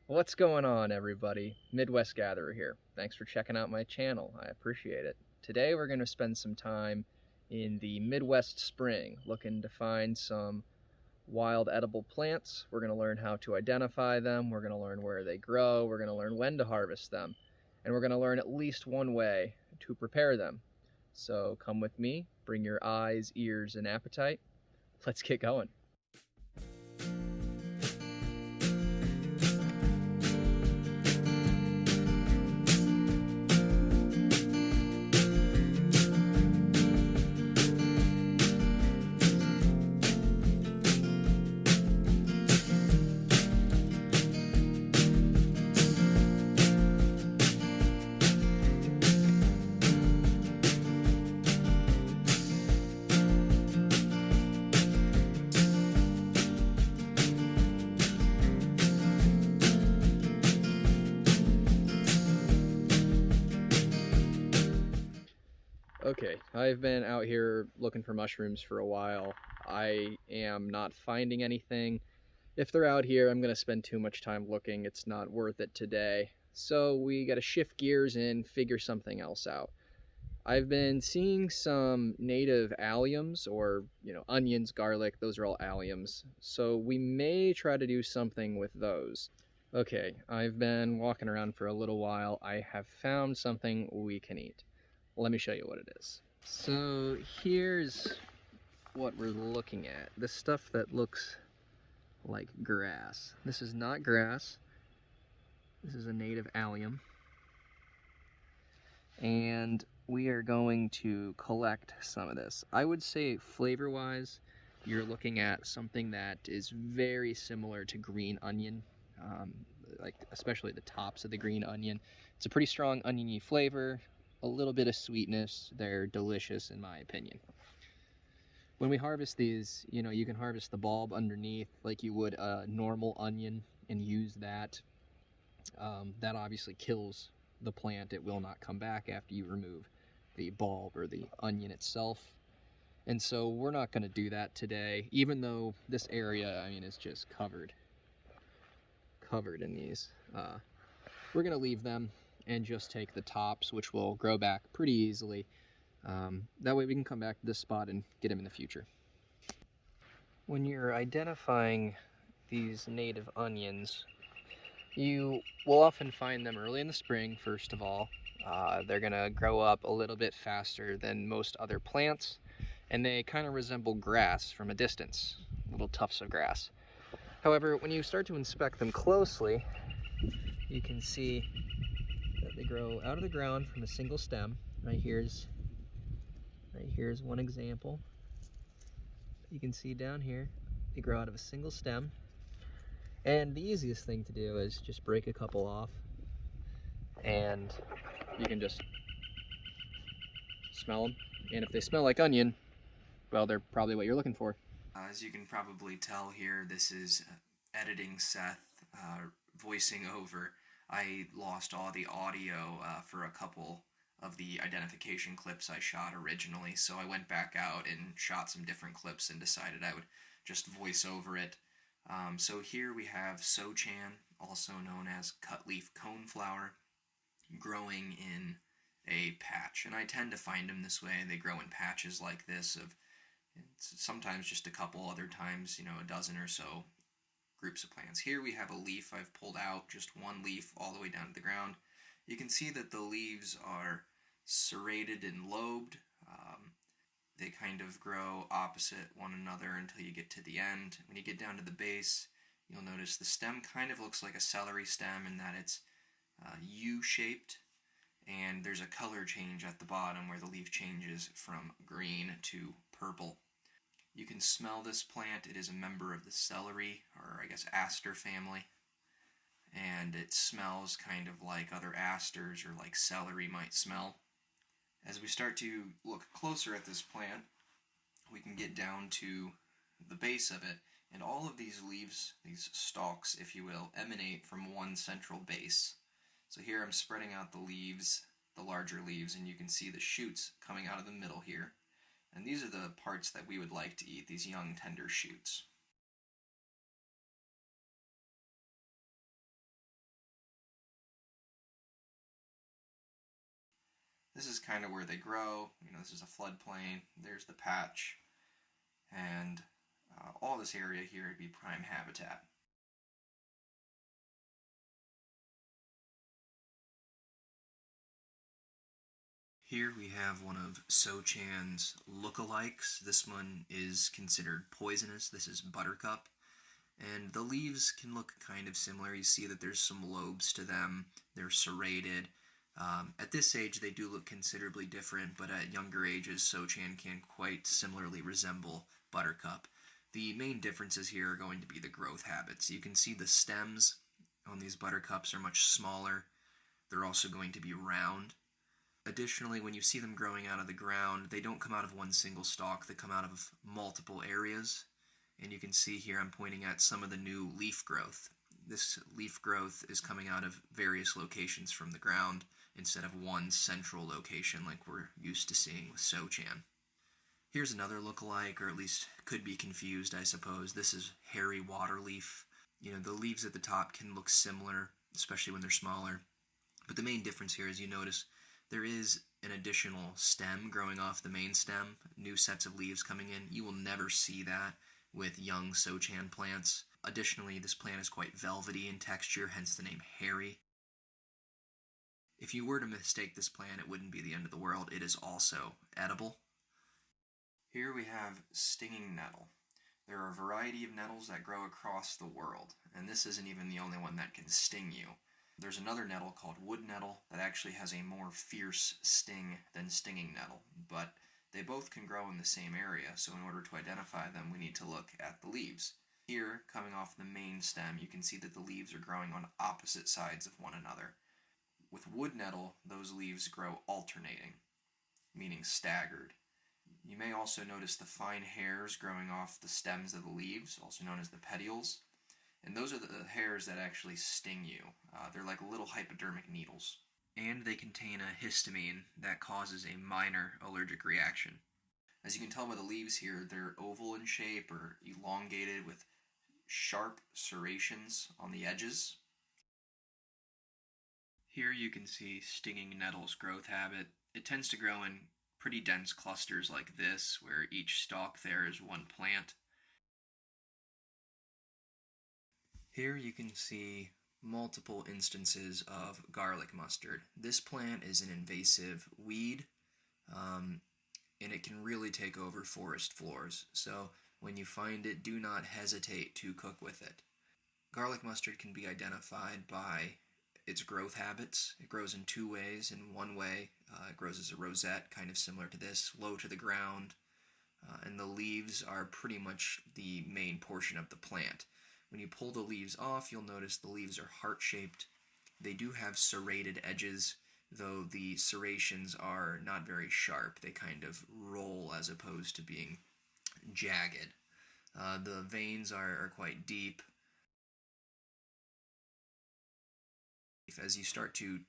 What's going on, everybody? Midwest Gatherer here. Thanks for checking out my channel. I appreciate it. Today we're going to spend some time in the Midwest spring looking to find some wild edible plants. We're going to learn how to identify them. We're going to learn where they grow. We're going to learn when to harvest them. And we're going to learn at least one way to prepare them. So come with me, bring your eyes, ears, and appetite. Let's get going. Okay, I've been out here looking for mushrooms for a while. I am not finding anything. If they're out here, I'm going to spend too much time looking. It's not worth it today. So we got to shift gears and figure something else out. I've been seeing some native alliums or, onions, garlic, those are all alliums. So we may try to do something with those. Okay, I've been walking around for a little while. I have found something we can eat. Let me show you what it is. So here's what we're looking at. This stuff that looks like grass. This is not grass. This is a native allium. And we are going to collect some of this. I would say flavor-wise, you're looking at something that is very similar to green onion, like especially the tops of the green onion. It's a pretty strong oniony flavor, a little bit of sweetness. They're delicious in my opinion. When we harvest these, you can harvest the bulb underneath like you would a normal onion and use that. That obviously kills the plant. It will not come back after you remove the bulb or the onion itself. And so we're not going to do that today, even though this area, is just covered in these. We're going to leave them and just take the tops, which will grow back pretty easily. That way we can come back to this spot and get them in the future. When you're identifying these native onions, you will often find them early in the spring, first of all. They're going to grow up a little bit faster than most other plants, and they kind of resemble grass from a distance, little tufts of grass. However, when you start to inspect them closely, you can see that they grow out of the ground from a single stem. Right here's one example. You can see down here, they grow out of a single stem. And the easiest thing to do is just break a couple off, and you can just smell them. And if they smell like onion, well, they're probably what you're looking for. As you can probably tell here, this is editing Seth voicing over. I lost all the audio for a couple of the identification clips I shot originally, so I went back out and shot some different clips and decided I would just voice over it. So here we have Sochan, also known as cutleaf coneflower, growing in a patch. And I tend to find them this way. They grow in patches like this of sometimes just a couple, other times, a dozen or so groups of plants. Here we have a leaf I've pulled out, just one leaf all the way down to the ground. You can see that the leaves are serrated and lobed. They kind of grow opposite one another until you get to the end. When you get down to the base, you'll notice the stem kind of looks like a celery stem in that it's U-shaped, and there's a color change at the bottom where the leaf changes from green to purple. You can smell this plant. It is a member of the celery, or I guess aster family, and it smells kind of like other asters or like celery might smell. As we start to look closer at this plant, we can get down to the base of it, and all of these leaves, these stalks, if you will, emanate from one central base. So here I'm spreading out the leaves, the larger leaves, and you can see the shoots coming out of the middle here. And these are the parts that we would like to eat, these young tender shoots. This is kind of where they grow. This is a floodplain. There's the patch, and all this area here would be prime habitat. Here we have one of Sochan's lookalikes. This one is considered poisonous. This is buttercup. And the leaves can look kind of similar. You see that there's some lobes to them. They're serrated. At this age, they do look considerably different, but at younger ages, Sochan can quite similarly resemble buttercup. The main differences here are going to be the growth habits. You can see the stems on these buttercups are much smaller. They're also going to be round. Additionally, when you see them growing out of the ground, they don't come out of one single stalk. They come out of multiple areas. And you can see here I'm pointing at some of the new leaf growth. This leaf growth is coming out of various locations from the ground instead of one central location like we're used to seeing with Sochan. Here's another lookalike, or at least could be confused, I suppose. This is hairy waterleaf. The leaves at the top can look similar, especially when they're smaller. But the main difference here is you notice there is an additional stem growing off the main stem, new sets of leaves coming in. You will never see that with young Sochan plants. Additionally, this plant is quite velvety in texture, hence the name hairy. If you were to mistake this plant, it wouldn't be the end of the world. It is also edible. Here we have stinging nettle. There are a variety of nettles that grow across the world, and this isn't even the only one that can sting you. There's another nettle called wood nettle that actually has a more fierce sting than stinging nettle, but they both can grow in the same area, so in order to identify them, we need to look at the leaves. Here, coming off the main stem, you can see that the leaves are growing on opposite sides of one another. With wood nettle, those leaves grow alternating, meaning staggered. You may also notice the fine hairs growing off the stems of the leaves, also known as the petioles. And those are the hairs that actually sting you. They're like little hypodermic needles. And they contain a histamine that causes a minor allergic reaction. As you can tell by the leaves here, they're oval in shape or elongated with sharp serrations on the edges. Here you can see stinging nettle's growth habit. It tends to grow in pretty dense clusters like this, where each stalk there is one plant. Here you can see multiple instances of garlic mustard. This plant is an invasive weed, and it can really take over forest floors. So when you find it, do not hesitate to cook with it. Garlic mustard can be identified by its growth habits. It grows in two ways. In one way, it grows as a rosette, kind of similar to this, low to the ground, and the leaves are pretty much the main portion of the plant. When you pull the leaves off, you'll notice the leaves are heart-shaped. They do have serrated edges, though the serrations are not very sharp. They kind of roll as opposed to being jagged. The veins are quite deep. As you start to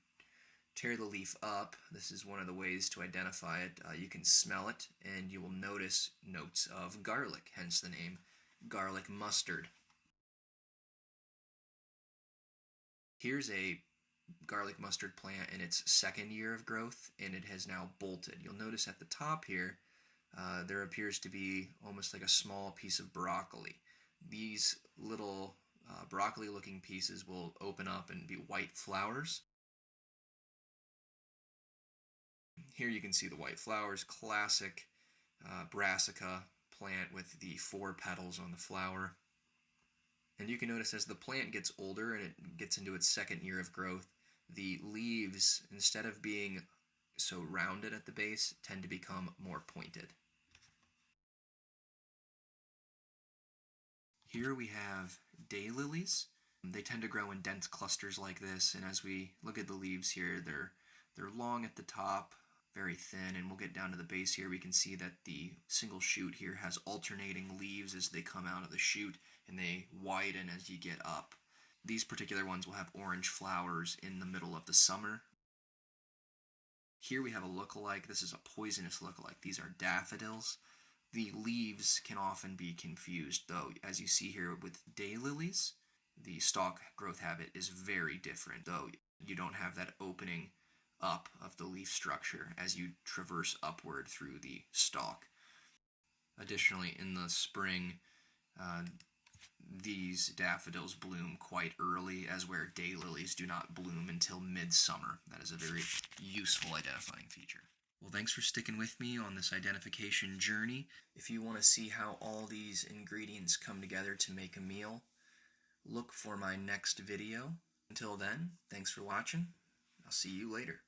tear the leaf up, this is one of the ways to identify it. You can smell it, and you will notice notes of garlic, hence the name garlic mustard. Here's a garlic mustard plant in its second year of growth, and it has now bolted. You'll notice at the top here, there appears to be almost like a small piece of broccoli. These little broccoli-looking pieces will open up and be white flowers. Here you can see the white flowers, classic brassica plant with the 4 petals on the flower. And you can notice as the plant gets older and it gets into its second year of growth, the leaves, instead of being so rounded at the base, tend to become more pointed. Here we have daylilies. They tend to grow in dense clusters like this, and as we look at the leaves here, they're long at the top, very thin, and we'll get down to the base here. We can see that the single shoot here has alternating leaves as they come out of the shoot, and they widen as you get up. These particular ones will have orange flowers in the middle of the summer. Here we have a lookalike. This is a poisonous lookalike. These are daffodils. The leaves can often be confused, though, as you see here with daylilies, the stalk growth habit is very different, though you don't have that opening up of the leaf structure as you traverse upward through the stalk. Additionally, in the spring, uh, these daffodils bloom quite early, as where daylilies do not bloom until midsummer. That is a very useful identifying feature. Well, thanks for sticking with me on this identification journey. If you want to see how all these ingredients come together to make a meal, look for my next video. Until then, thanks for watching. I'll see you later.